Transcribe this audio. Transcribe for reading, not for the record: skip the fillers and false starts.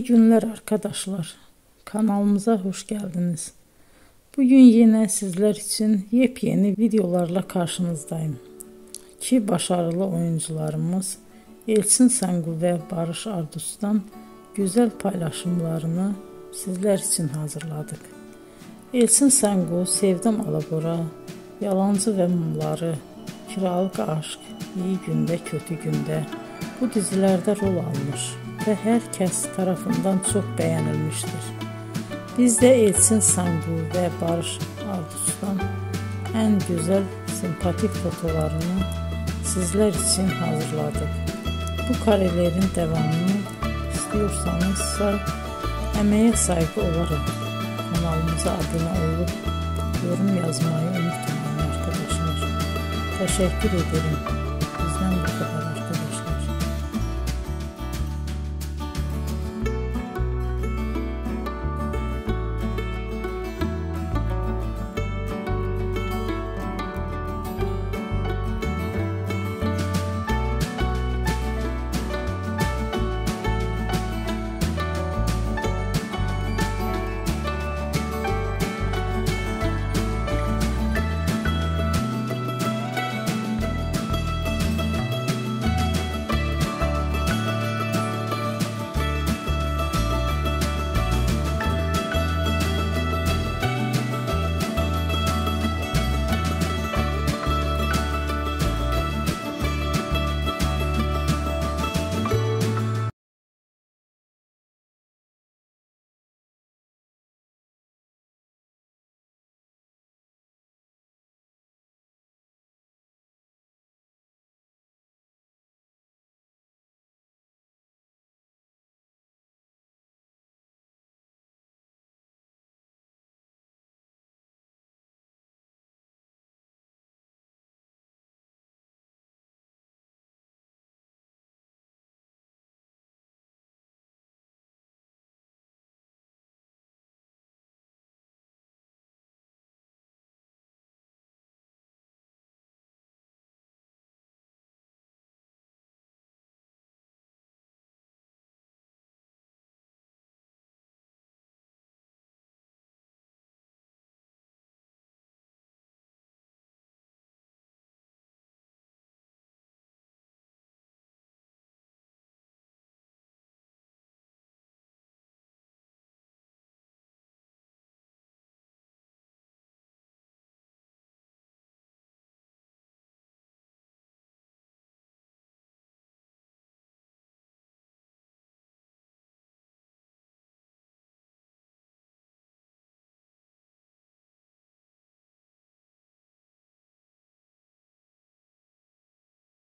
İyi günler arkadaşlar. Kanalımıza hoş geldiniz. Bugün yine sizler için yepyeni videolarla karşınızdayım. İki başarılı oyuncularımız Elçin Sangu ve Barış Ardus'tan güzel paylaşımlarını sizler için hazırladık. Elçin Sangu, Sevdim Alabora, Yalancı ve Mumları, Kiralık Aşk, İyi Günde Kötü Günde bu dizilerde rol almış ve herkes tarafından çok beğenilmiştir. Biz de Elçin Sangu ve Barış Ardus'tan en güzel sempatik fotolarını sizler için hazırladık. Bu karelerin devamını istiyorsanızsa emeğe saygı olarak kanalımıza abone olup yorum yazmayı unutmayın arkadaşlar. Teşekkür ederim.